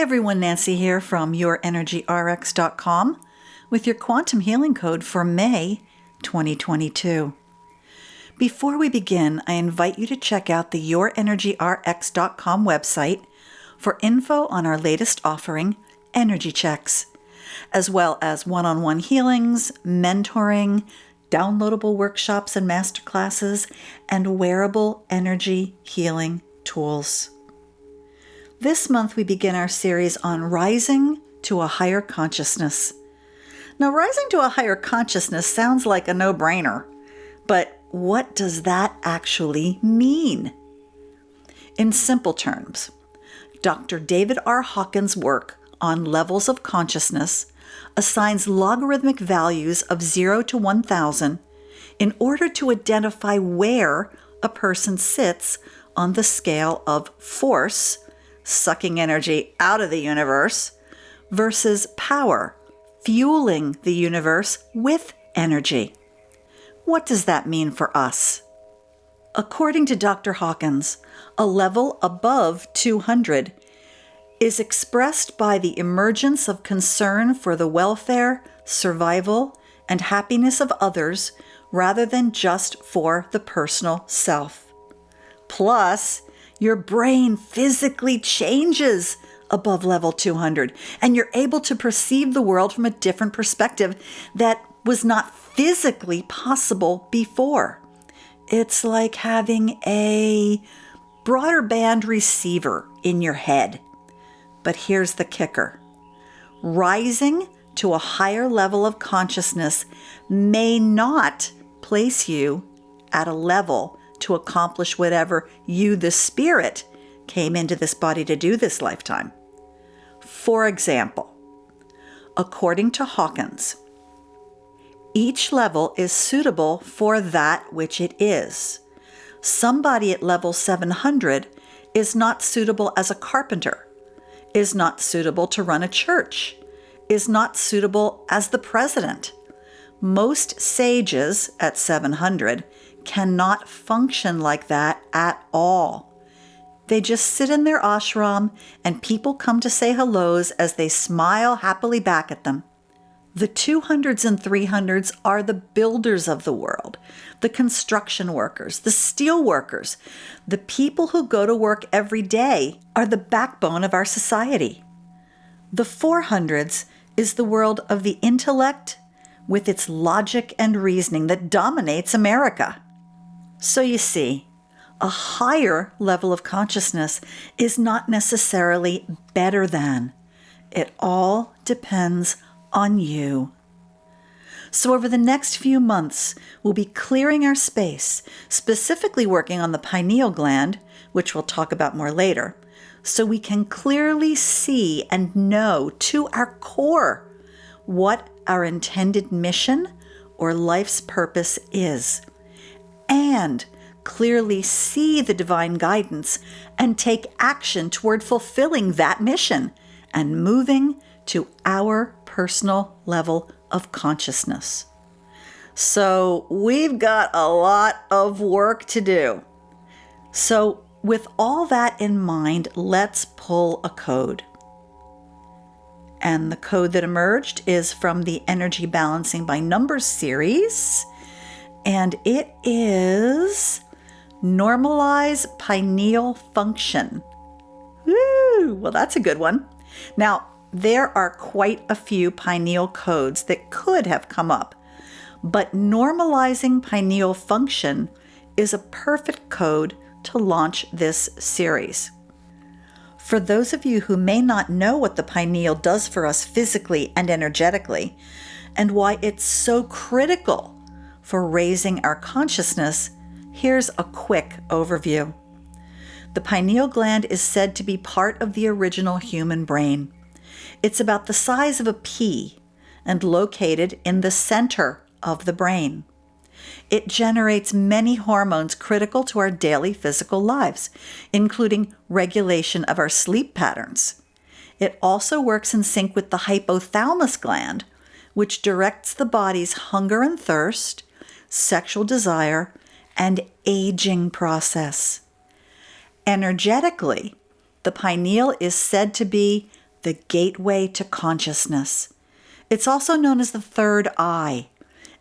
everyone, Nancy here from YourEnergyRx.com with your quantum healing code for May 2022. Before we begin, I invite you to check out the YourEnergyRx.com website for info on our latest offering, Energy Checks, as well as one-on-one healings, mentoring, downloadable workshops and masterclasses, and wearable energy healing tools. This month we begin our series on rising to a higher consciousness. Now, rising to a higher consciousness sounds like a no-brainer, but what does that actually mean? In simple terms, Dr. David R. Hawkins' work on levels of consciousness assigns logarithmic values of 0 to 1,000 in order to identify where a person sits on the scale of force, sucking energy out of the universe, versus power, fueling the universe with energy. What does that mean for us? According to Dr. Hawkins, a level above 200 is expressed by the emergence of concern for the welfare, survival, and happiness of others rather than just for the personal self. Plus, your brain physically changes above level 200, and you're able to perceive the world from a different perspective that was not physically possible before. It's like having a broader band receiver in your head. But here's the kicker. Rising to a higher level of consciousness may not place you at a level to accomplish whatever you, the spirit, came into this body to do this lifetime. For example, according to Hawkins, each level is suitable for that which it is. Somebody at level 700 is not suitable as a carpenter, is not suitable to run a church, is not suitable as the president. Most sages at 700 cannot function like that at all. They just sit in their ashram and people come to say hellos as they smile happily back at them. The 200s and 300s are the builders of the world, the construction workers, the steel workers. The people who go to work every day are the backbone of our society. The 400s is the world of the intellect with its logic and reasoning that dominates America. So you see, a higher level of consciousness is not necessarily better than. It all depends on you. So over the next few months, we'll be clearing our space, specifically working on the pineal gland, which we'll talk about more later, so we can clearly see and know to our core what our intended mission or life's purpose is, and clearly see the divine guidance and take action toward fulfilling that mission and moving to our personal level of consciousness. So we've got a lot of work to do. So with all that in mind, let's pull a code. And the code that emerged is from the Energy Balancing by Numbers series, and it is Normalize Pineal Function. Woo! Well, that's a good one. Now, there are quite a few pineal codes that could have come up, but normalizing pineal function is a perfect code to launch this series. For those of you who may not know what the pineal does for us physically and energetically, and why it's so critical for raising our consciousness, here's a quick overview. The pineal gland is said to be part of the original human brain. It's about the size of a pea and located in the center of the brain. It generates many hormones critical to our daily physical lives, including regulation of our sleep patterns. It also works in sync with the hypothalamus gland, which directs the body's hunger and thirst, sexual desire, and aging process. Energetically, the pineal is said to be the gateway to consciousness. It's also known as the third eye,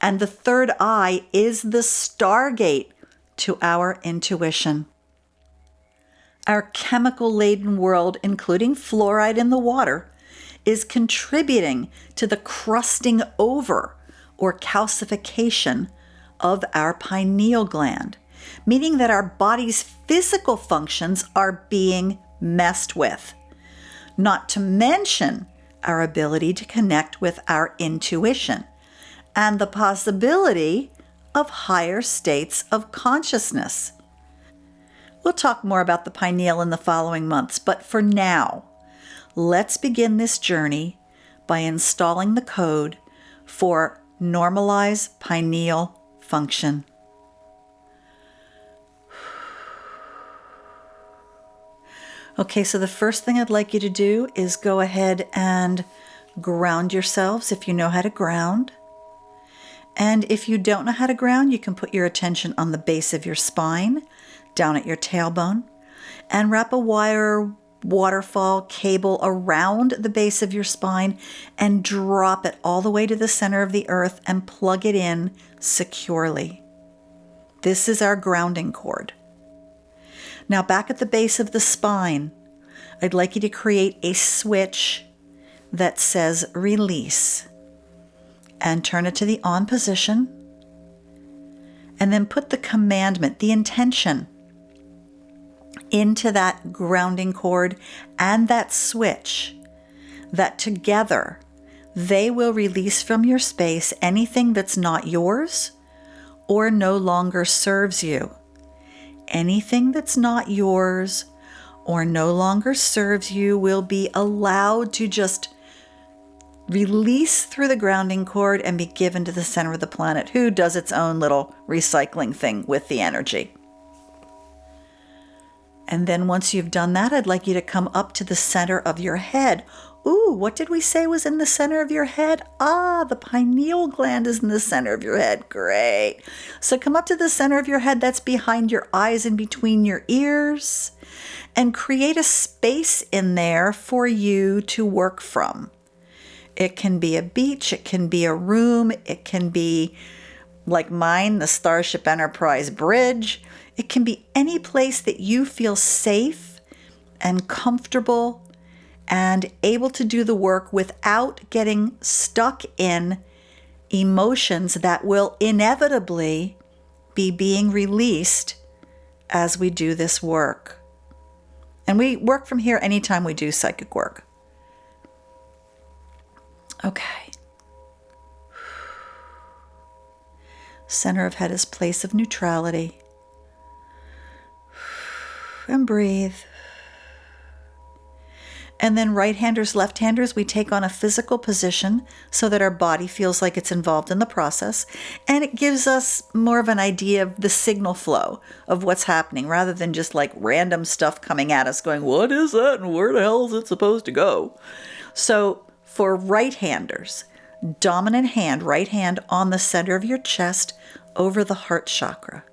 and the third eye is the stargate to our intuition. Our chemical-laden world, including fluoride in the water, is contributing to the crusting over or calcification of our pineal gland, meaning that our body's physical functions are being messed with, not to mention our ability to connect with our intuition and the possibility of higher states of consciousness. We'll talk more about the pineal in the following months, but for now, let's begin this journey by installing the code for Normalize Pineal Function. Okay, so the first thing I'd like you to do is go ahead and ground yourselves if you know how to ground. And if you don't know how to ground, you can put your attention on the base of your spine, down at your tailbone, and wrap a wire waterfall cable around the base of your spine and drop it all the way to the center of the earth and plug it in securely. This is our grounding cord. Now back at the base of the spine, I'd like you to create a switch that says release and turn it to the on position, and then put the commandment, the intention, into that grounding cord and that switch, that together they will release from your space anything that's not yours or no longer serves you. Anything that's not yours or no longer serves you will be allowed to just release through the grounding cord and be given to the center of the planet, who does its own little recycling thing with the energy. And then once you've done that, I'd like you to come up to the center of your head. Ooh, what did we say was in the center of your head? The pineal gland is in the center of your head. Great. So come up to the center of your head that's behind your eyes and between your ears, and create a space in there for you to work from. It can be a beach, it can be a room, it can be, like mine, the Starship Enterprise bridge. It can be any place that you feel safe and comfortable and able to do the work without getting stuck in emotions that will inevitably be being released as we do this work. And we work from here anytime we do psychic work. Okay. Center of head is place of neutrality. And breathe. And then right-handers, left-handers, we take on a physical position so that our body feels like it's involved in the process. And it gives us more of an idea of the signal flow of what's happening, rather than just like random stuff coming at us going, what is that and where the hell is it supposed to go? So for right-handers, dominant hand, right hand on the center of your chest over the heart chakra.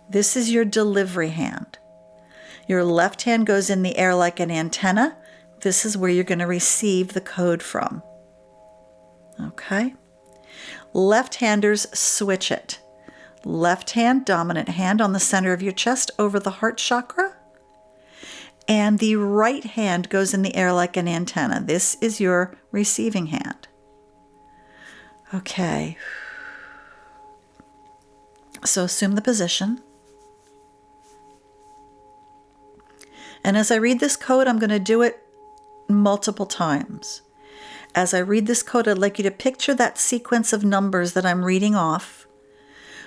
This is your delivery hand. Your left hand goes in the air like an antenna. This is where you're going to receive the code from. Okay? Left-handers switch it. Left hand, dominant hand on the center of your chest over the heart chakra. And the right hand goes in the air like an antenna. This is your receiving hand. Okay. So assume the position. And as I read this code, I'm going to do it multiple times. As I read this code, I'd like you to picture that sequence of numbers that I'm reading off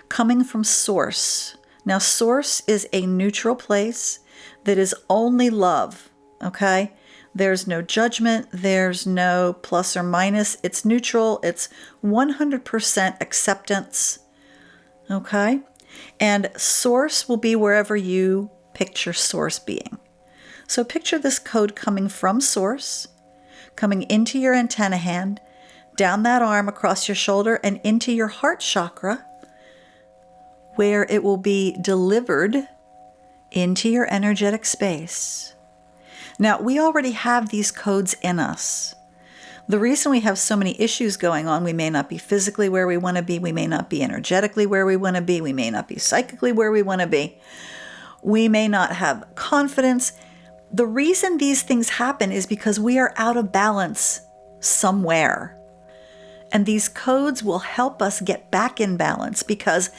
coming from source. Now, source is a neutral place that is only love, okay? There's no judgment. There's no plus or minus. It's neutral. It's 100% acceptance, okay? And source will be wherever you picture source being. So picture this code coming from source, coming into your antenna hand, down that arm across your shoulder and into your heart chakra, where it will be delivered into your energetic space. Now, we already have these codes in us. The reason we have so many issues going on, we may not be physically where we want to be, we may not be energetically where we want to be, we may not be psychically where we want to be, we may not have confidence. The reason these things happen is because we are out of balance somewhere. And these codes will help us get back in balance, because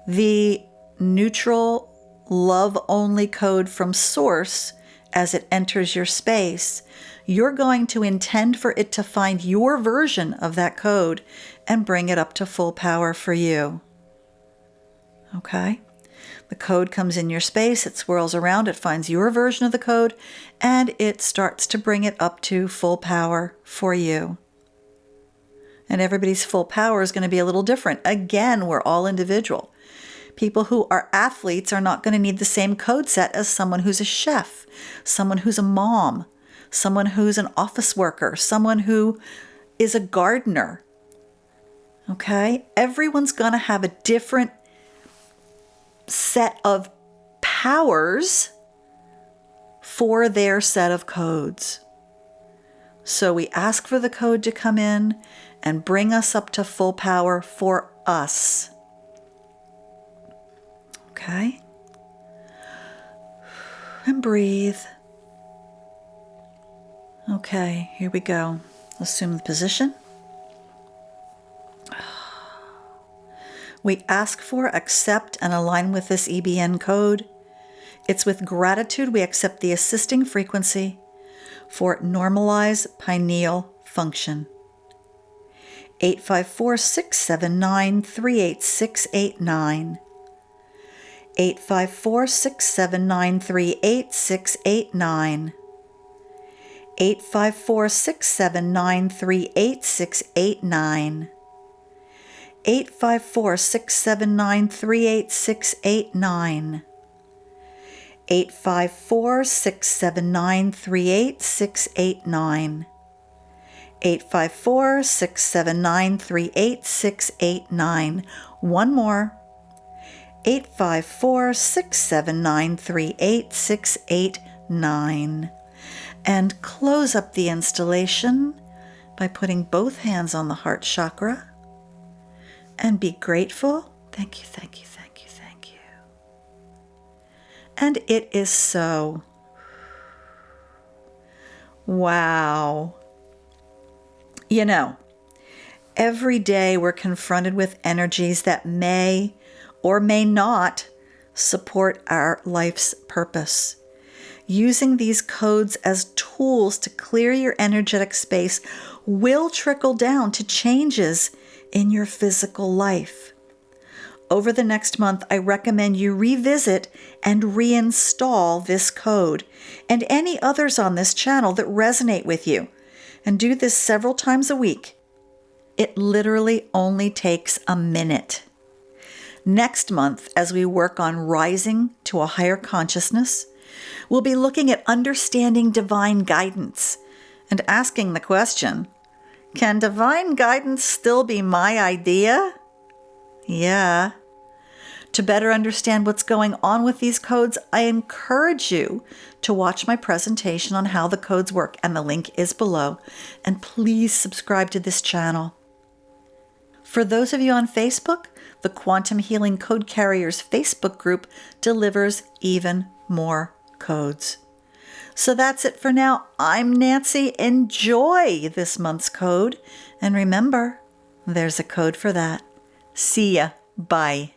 the neutral, love-only code from Source, as it enters your space, you're going to intend for it to find your version of that code and bring it up to full power for you. Okay? The code comes in your space, it swirls around, it finds your version of the code, and it starts to bring it up to full power for you. And everybody's full power is going to be a little different. Again, we're all individual. People who are athletes are not going to need the same code set as someone who's a chef, someone who's a mom, someone who's an office worker, someone who is a gardener. Okay? Everyone's going to have a different set of powers for their set of codes. So we ask for the code to come in and bring us up to full power for us. Okay? And breathe. Okay, here we go. Assume the position. We ask for, accept, and align with this EBN code. It's with gratitude we accept the assisting frequency for Normalize Pineal function. 854-679-38689. 854-679-38689. 854-679-38689. 854-679-38689. 854-679-38689. 854-679-38689. One more. 854-679-38689. And close up the installation by putting both hands on the heart chakra. And be grateful. Thank you, thank you, thank you, thank you. And it is so. Wow. You know, every day we're confronted with energies that may or may not support our life's purpose. Using these codes as tools to clear your energetic space will trickle down to changes in your physical life. Over the next month, I recommend you revisit and reinstall this code and any others on this channel that resonate with you, and do this several times a week. It literally only takes a minute. Next month, as we work on rising to a higher consciousness, we'll be looking at understanding divine guidance and asking the question, can divine guidance still be my idea? Yeah. To better understand what's going on with these codes, I encourage you to watch my presentation on how the codes work, and the link is below. And please subscribe to this channel. For those of you on Facebook, the Quantum Healing Code Carriers Facebook group delivers even more codes. So that's it for now. I'm Nancy. Enjoy this month's code. And remember, there's a code for that. See ya. Bye.